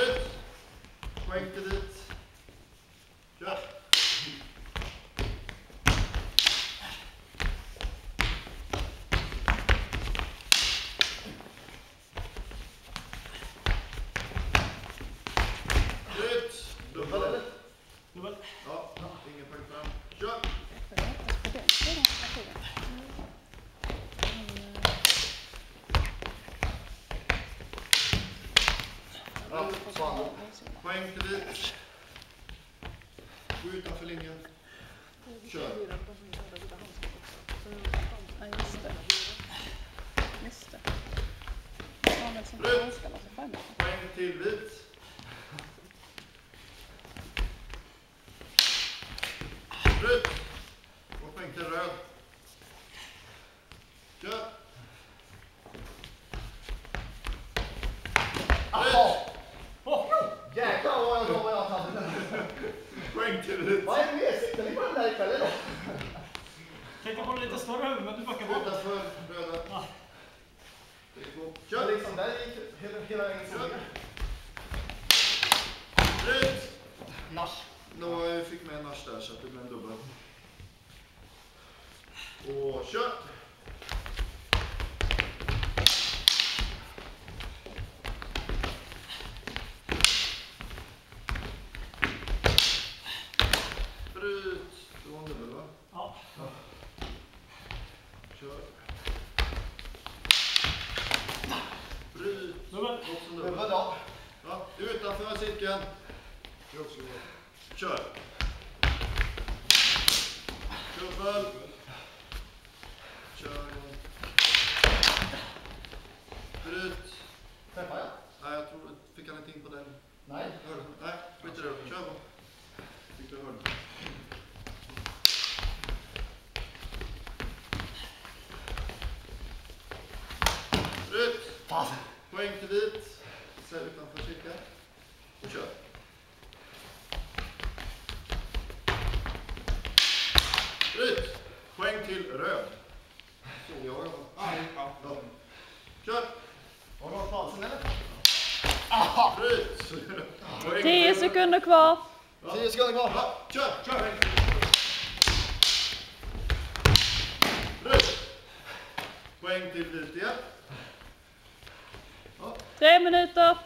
Rött. Poäng till vit. Kör. Rött. Dubbel. Dubbel. Ja, ingen poäng fram. Kör. Ja, svan. Poäng till vit. Gå utanför linjen. Kör. Ja, just det. Just det. Samuel som Rött. spelar sig fram. Poäng till vit. Rött. Och poäng till röd. Kör. Jäklar vad jag hade. Poäng till vit. Vad är det mer? Sitter ni på den där ikväll eller? Tänkte på lite större huvud, men du backar bort. Utanför röda. Ja. Kör. Liksom, där gick hela vägen så. Rött. Nasch. Då fick med en nasch där så att det blev en dubbel. Och kör. Bryt. Det var en dubbel va? Ja. Kör. Bryt. Dubbel. Också en Dubbel dubbel. då. Ja, utanför cirkeln. Kör. Dubbel. Kör. Bryt. Träffar jag? Nej, jag tror fick han inte in på den. Nej. Hörde. Nej, skit i det. Kör bara. Fick du hörde. Bryt. Fan. Poäng till vit. Så utanför cirkeln. Och kör. Bryt. Poäng till röd. Så jag. Ja. Kör. Har du någon chansen eller? Bryt. Poäng 10 till- sekunder kvar. 10 sekunder kvar. Ja, kör. Bryt. Poäng till vit igen. Ja. 3 minuter.